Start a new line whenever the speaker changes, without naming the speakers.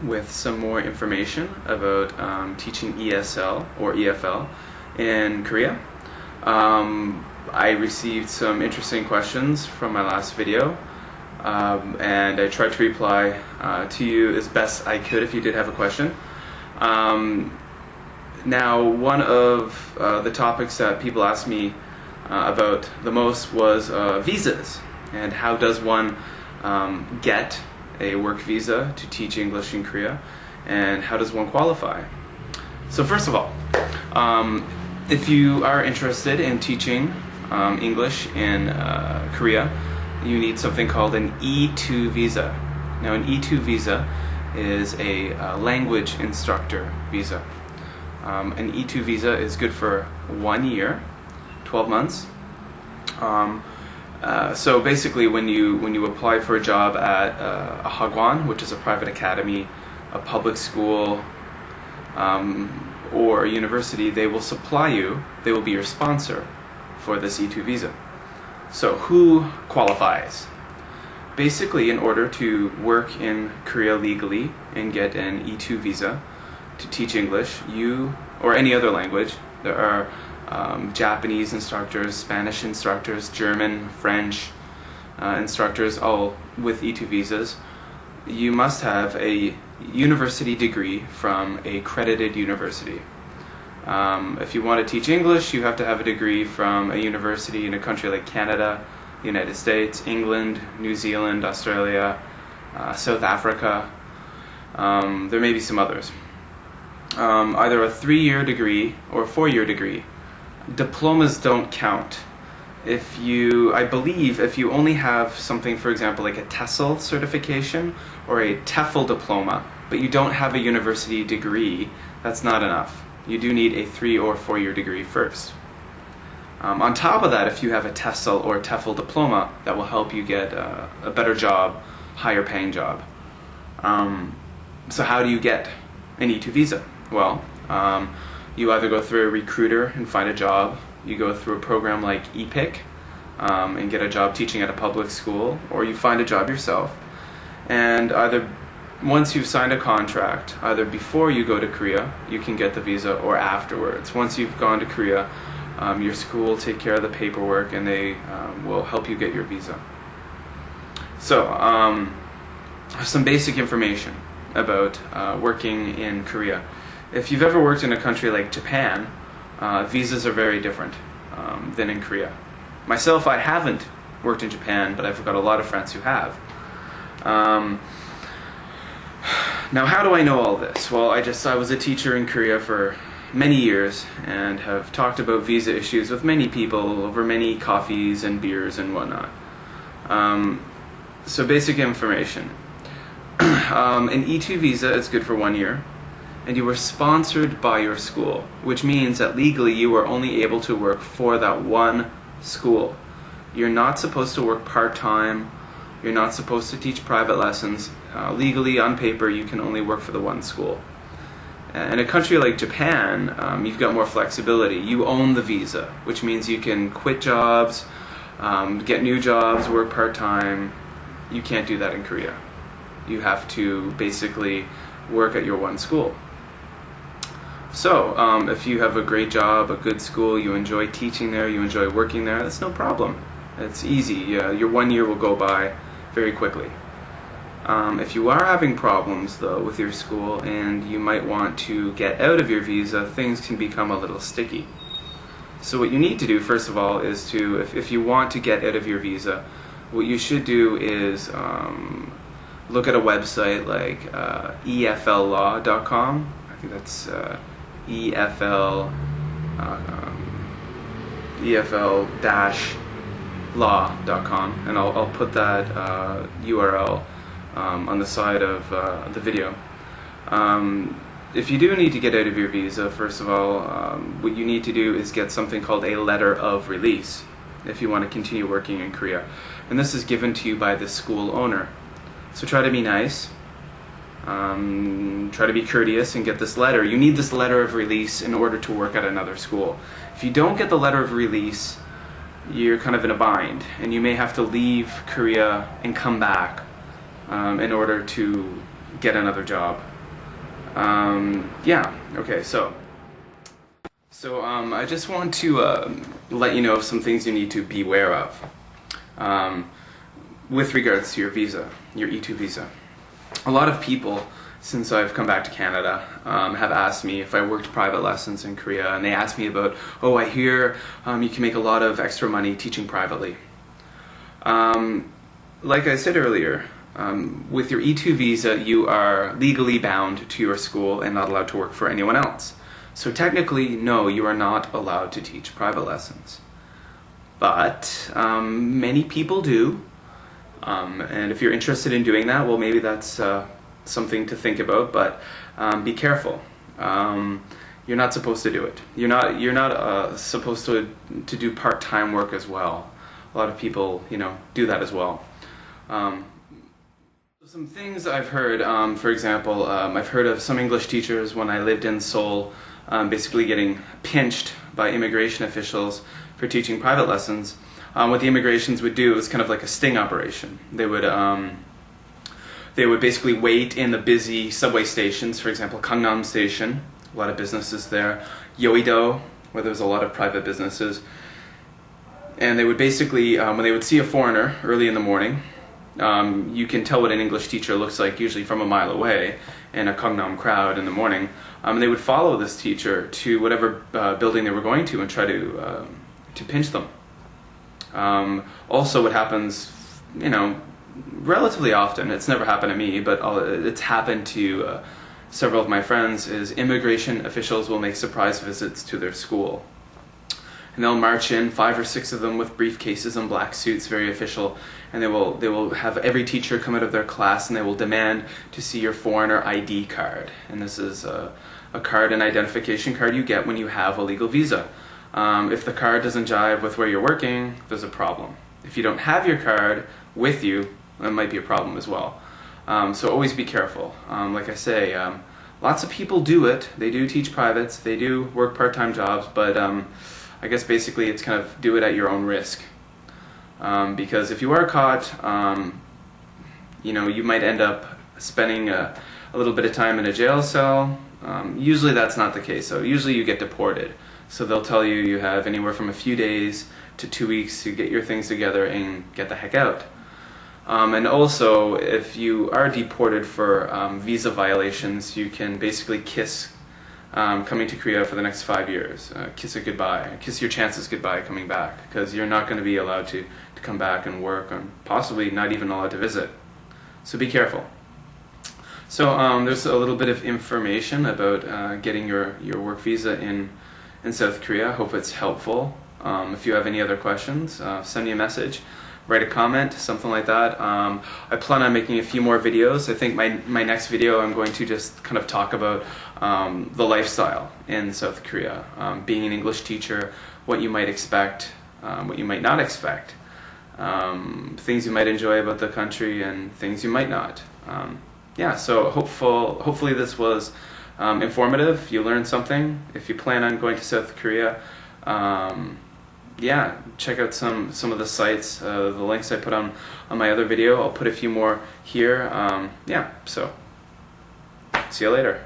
with some more information about teaching ESL or EFL in Korea. I received some interesting questions from my last video, and I tried to reply to you as best I could if you did have a question. Now, one of the topics that people asked me about the most was visas, and how does one get a work visa to teach English in Korea, and how does one qualify? So first of all, if you are interested in teaching English in Korea, you need something called an E2 visa. Now, an E2 visa is a language instructor visa. An E2 visa is good for 1 year, 12 months. So basically, when you apply for a job at a hagwon, which is a private academy, a public school, or a university, they will supply you, they will be your sponsor for this E2 visa. So who qualifies? Basically, in order to work in Korea legally and get an E2 visa to teach English, or any other language, there are Japanese instructors, Spanish instructors, German, French instructors, all with E2 visas. You must have a university degree from a credited university. If you want to teach English, you have to have a degree from a university in a country like Canada, the United States, England, New Zealand, Australia, South Africa. There may be some others. Either a 3-year degree or a 4-year degree. Diplomas don't count. I believe if you only have something, for example, like a TESOL certification or a TEFL diploma, but you don't have a university degree, that's not enough. You do need a 3 or 4-year degree first. On top of that, if you have a TESOL or TEFL diploma, that will help you get a better job, higher paying job. So how do you get an E2 visa? Well, you either go through a recruiter and find a job, you go through a program like EPIC and get a job teaching at a public school, or you find a job yourself. And once you've signed a contract, either before you go to Korea, you can get the visa, or afterwards. Once you've gone to Korea, your school will take care of the paperwork and they will help you get your visa. So, some basic information about working in Korea. If you've ever worked in a country like Japan, visas are very different than in Korea. Myself, I haven't worked in Japan, but I've got a lot of friends who have. Now, how do I know all this? Well, I was a teacher in Korea for many years and have talked about visa issues with many people over many coffees and beers and whatnot. So basic information. An E2 visa is good for 1 year, and you are sponsored by your school, which means that legally you are only able to work for that one school. You're not supposed to work part-time. You're not supposed to teach private lessons. Legally, on paper, you can only work for the one school. In a country like Japan, you've got more flexibility. You own the visa, which means you can quit jobs, get new jobs, work part-time. You can't do that in Korea. You have to basically work at your one school. So, if you have a great job, a good school, you enjoy teaching there, you enjoy working there, that's no problem. It's easy. Your 1 year will go by very quickly. If you are having problems, though, with your school and you might want to get out of your visa, things can become a little sticky. So what you need to do, first of all, is if you want to get out of your visa, what you should do is look at a website like EFLlaw.com. I think that's EFL-law.com, and I'll put that URL on the side of the video. If you do need to get out of your visa, first of all, what you need to do is get something called a letter of release if you want to continue working in Korea. And this is given to you by the school owner. So try to be nice, try to be courteous and get this letter. You need this letter of release in order to work at another school. If you don't get the letter of release, you're kind of in a bind, and you may have to leave Korea and come back in order to get another job. Yeah, okay, so I just want to let you know of some things you need to be aware of with regards to your visa, your E2 visa. A lot of people, since I've come back to Canada, have asked me if I worked private lessons in Korea, and they asked me about, oh, I hear you can make a lot of extra money teaching privately. Like I said earlier, with your E2 visa, you are legally bound to your school and not allowed to work for anyone else. So technically, no, you are not allowed to teach private lessons. But many people do, and if you're interested in doing that, well, maybe that's something to think about, but be careful. You're not supposed to do it. You're not supposed to do part-time work as well. A lot of people, do that as well. Some things I've heard, for example, I've heard of some English teachers when I lived in Seoul basically getting pinched by immigration officials for teaching private lessons. What the immigrations would do was kind of like a sting operation. They would basically wait in the busy subway stations, for example, Gangnam Station, a lot of businesses there, Yeouido, where there's a lot of private businesses. And they would basically, when they would see a foreigner early in the morning, you can tell what an English teacher looks like usually from a mile away in a Gangnam crowd in the morning. And they would follow this teacher to whatever building they were going to and try to pinch them. Also, what happens, relatively often, it's never happened to me, but it's happened to several of my friends, is immigration officials will make surprise visits to their school. And they'll march in, 5 or 6 of them with briefcases and black suits, very official, and they will have every teacher come out of their class and they will demand to see your foreigner ID card. And this is a card, an identification card you get when you have a legal visa. If the card doesn't jive with where you're working, there's a problem. If you don't have your card with you, that might be a problem as well. So always be careful. Like I say, lots of people do it. They do teach privates, they do work part-time jobs, but I guess basically it's kind of do it at your own risk. Because if you are caught, you might end up spending a little bit of time in a jail cell. Usually that's not the case, so usually you get deported. So they'll tell you you have anywhere from a few days to 2 weeks to get your things together and get the heck out. And also, if you are deported for visa violations, you can basically kiss coming to Korea for the next 5 years. Kiss it goodbye. Kiss your chances goodbye coming back, because you're not going to be allowed to come back and work, and possibly not even allowed to visit. So be careful. So there's a little bit of information about getting your work visa in South Korea. Hope it's helpful. If you have any other questions, send me a message, write a comment, something like that. I plan on making a few more videos. I think my next video I'm going to just kind of talk about the lifestyle in South Korea, being an English teacher, what you might expect, what you might not expect, things you might enjoy about the country and things you might not. Yeah, so hopefully this was informative. You learned something. If you plan on going to South Korea, yeah, check out some of the sites, the links I put on my other video. I'll put a few more here. Yeah, so see you later.